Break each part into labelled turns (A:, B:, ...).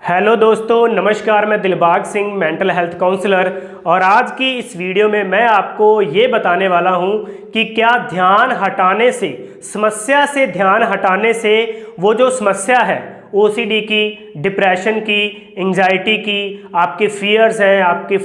A: Hello दोस्तों, नमस्कार। मैं Dilbag Singh, mental health counsellor, और आज की इस वीडियो में मैं आपको ये बताने वाला हूँ कि क्या ध्यान हटाने से, समस्या से ध्यान हटाने से वो जो समस्या है ओसीडी की, डिप्रेशन की, एंजाइटी की, आपके फियर्स हैं, आपके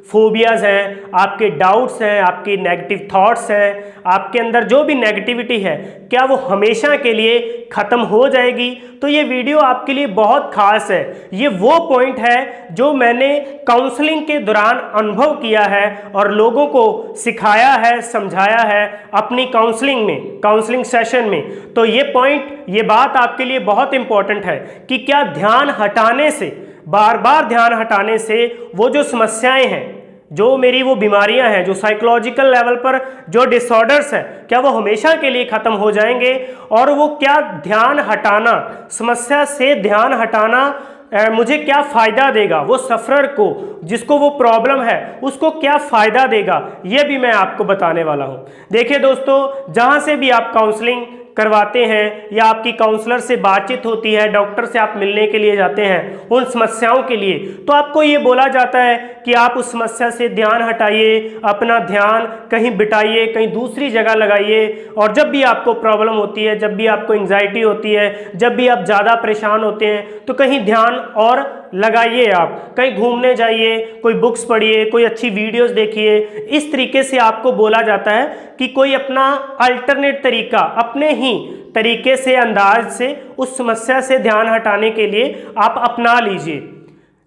A: फोबियाज़ हैं, आपके डाउट्स हैं, आपके नेगेटिव थॉट्स हैं, आपके अंदर जो भी नेगेटिविटी है, क्या वो हमेशा के लिए ख़त्म हो जाएगी? तो ये वीडियो आपके लिए बहुत ख़ास है। ये वो पॉइंट है जो मैंने काउंसलिंग के दौरान अनुभव किया है और लोगों को सिखाया है, समझाया है अपनी काउंसलिंग में, काउंसलिंग सेशन में। तो ये पॉइंट, ये बात आपके लिए बहुत इंपॉर्टेंट है कि क्या ध्यान हटाने से, बार बार ध्यान हटाने से वो जो समस्याएं हैं, जो मेरी वो बीमारियां हैं, जो साइकोलॉजिकल लेवल पर जो डिसऑर्डर्स हैं, क्या वो हमेशा के लिए ख़त्म हो जाएंगे? और वो क्या ध्यान हटाना, समस्या से ध्यान हटाना मुझे क्या फ़ायदा देगा? वो सफ़रर को, जिसको वो प्रॉब्लम है, उसको क्या फ़ायदा देगा, ये भी मैं आपको बताने वाला हूँ। देखिए दोस्तों, जहाँ से भी आप काउंसलिंग करवाते हैं या आपकी काउंसलर से बातचीत होती है, डॉक्टर से आप मिलने के लिए जाते हैं उन समस्याओं के लिए, तो आपको ये बोला जाता है कि आप उस समस्या से ध्यान हटाइए, अपना ध्यान कहीं बिटाइए, कहीं दूसरी जगह लगाइए। और जब भी आपको प्रॉब्लम होती है, जब भी आपको एंजाइटी होती है, जब भी आप ज़्यादा परेशान होते हैं, तो कहीं ध्यान और लगाइए, आप कहीं घूमने जाइए, कोई बुक्स पढ़िए, कोई अच्छी वीडियोस देखिए। इस तरीके से आपको बोला जाता है कि कोई अपना अल्टरनेट तरीका, अपने ही तरीके से, अंदाज से उस समस्या से ध्यान हटाने के लिए आप अपना लीजिए।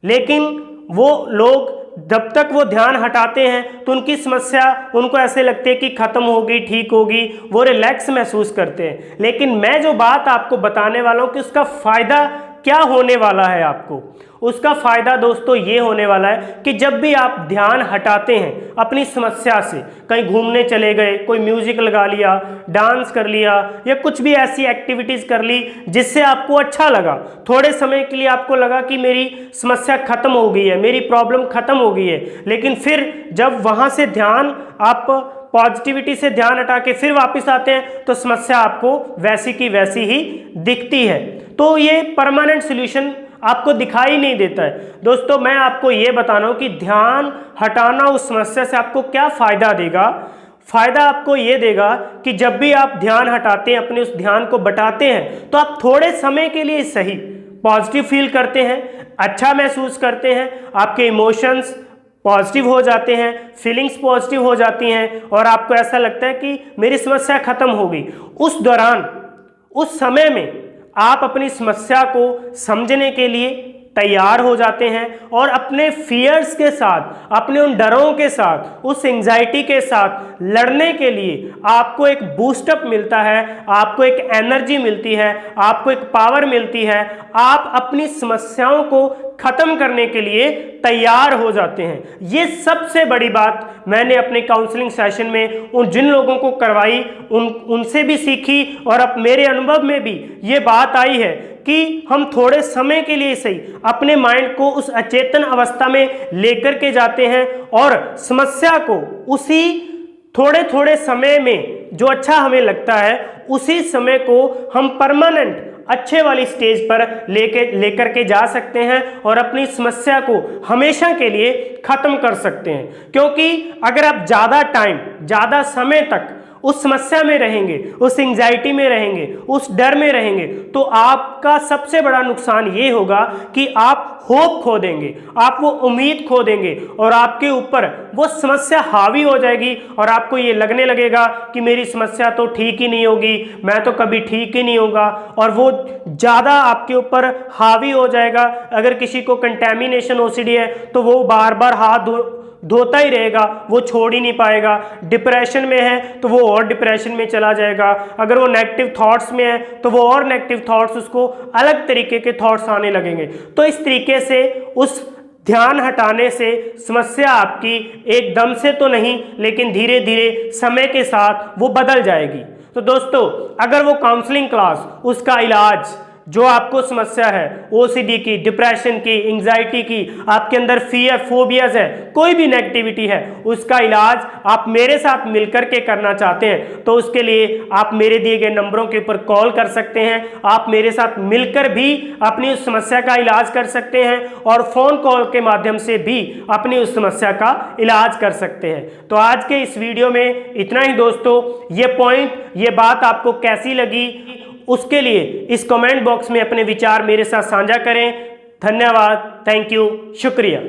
A: लेकिन वो लोग जब तक वो ध्यान हटाते हैं तो उनकी समस्या, उनको ऐसे लगते हैं कि ख़त्म होगी, ठीक होगी, वो रिलैक्स महसूस करते हैं। लेकिन मैं जो बात आपको बताने वाला हूँ कि उसका फ़ायदा क्या होने वाला है आपको, उसका फ़ायदा दोस्तों ये होने वाला है कि जब भी आप ध्यान हटाते हैं अपनी समस्या से, कहीं घूमने चले गए, कोई म्यूज़िक लगा लिया, डांस कर लिया, या कुछ भी ऐसी एक्टिविटीज़ कर ली जिससे आपको अच्छा लगा, थोड़े समय के लिए आपको लगा कि मेरी समस्या ख़त्म हो गई है, मेरी प्रॉब्लम ख़त्म हो गई है, लेकिन फिर जब वहाँ से ध्यान, आप पॉजिटिविटी से ध्यान हटा के फिर वापस आते हैं तो समस्या आपको वैसी की वैसी ही दिखती है। तो ये परमानेंट सॉल्यूशन आपको दिखाई नहीं देता है। दोस्तों, मैं आपको ये बता रहा हूँ कि ध्यान हटाना उस समस्या से आपको क्या फ़ायदा देगा। फ़ायदा आपको ये देगा कि जब भी आप ध्यान हटाते हैं, अपने उस ध्यान को बटाते हैं, तो आप थोड़े समय के लिए सही पॉजिटिव फील करते हैं, अच्छा महसूस करते हैं, आपके इमोशंस पॉजिटिव हो जाते हैं, फीलिंग्स पॉजिटिव हो जाती हैं, और आपको ऐसा लगता है कि मेरी समस्या ख़त्म हो गई। उस दौरान, उस समय में आप अपनी समस्या को समझने के लिए तैयार हो जाते हैं और अपने फियर्स के साथ, अपने उन डरों के साथ, उस एंजाइटी के साथ लड़ने के लिए आपको एक बूस्टअप मिलता है, आपको एक एनर्जी मिलती है, आपको एक पावर मिलती है। आप अपनी समस्याओं को ख़त्म करने के लिए तैयार हो जाते हैं। ये सबसे बड़ी बात मैंने अपने काउंसलिंग सेशन में जिन लोगों को करवाई, उनसे भी सीखी, और अब मेरे अनुभव में भी ये बात आई है कि हम थोड़े समय के लिए सही अपने माइंड को उस अचेतन अवस्था में लेकर के जाते हैं, और समस्या को उसी थोड़े थोड़े समय में, जो अच्छा हमें लगता है, उसी समय को हम परमानेंट अच्छे वाली स्टेज पर लेकर के जा सकते हैं और अपनी समस्या को हमेशा के लिए ख़त्म कर सकते हैं। क्योंकि अगर आप ज़्यादा टाइम, ज़्यादा समय तक उस समस्या में रहेंगे, उस एंजाइटी में रहेंगे, उस डर में रहेंगे, तो आपका सबसे बड़ा नुकसान ये होगा कि आप होप खो देंगे, आप वो उम्मीद खो देंगे, और आपके ऊपर वो समस्या हावी हो जाएगी, और आपको ये लगने लगेगा कि मेरी समस्या तो ठीक ही नहीं होगी, मैं तो कभी ठीक ही नहीं होगा, और वो ज़्यादा आपके ऊपर हावी हो जाएगा। अगर किसी को कंटैमिनेशन ओसीडी है तो वो बार बार हाथ धोता ही रहेगा, वो छोड़ ही नहीं पाएगा। डिप्रेशन में है तो वो और डिप्रेशन में चला जाएगा। अगर वो नेगेटिव थॉट्स में है तो वो और नेगेटिव थॉट्स, उसको अलग तरीके के थॉट्स आने लगेंगे। तो इस तरीके से उस ध्यान हटाने से समस्या आपकी एकदम से तो नहीं, लेकिन धीरे धीरे समय के साथ वो बदल जाएगी। तो दोस्तों, अगर वो काउंसलिंग क्लास, उसका इलाज जो आपको समस्या है ओसीडी की, डिप्रेशन की, एंजाइटी की, आपके अंदर फियर फोबियाज है, कोई भी नेगेटिविटी है, उसका इलाज आप मेरे साथ मिलकर के करना चाहते हैं तो उसके लिए आप मेरे दिए गए नंबरों के ऊपर कॉल कर सकते हैं। आप मेरे साथ मिलकर भी अपनी उस समस्या का इलाज कर सकते हैं और फोन कॉल के माध्यम से भी अपनी उस समस्या का इलाज कर सकते हैं। तो आज के इस वीडियो में इतना ही दोस्तों। ये पॉइंट, ये बात आपको कैसी लगी उसके लिए इस कमेंट बॉक्स में अपने विचार मेरे साथ साझा करें। धन्यवाद, थैंक यू, शुक्रिया।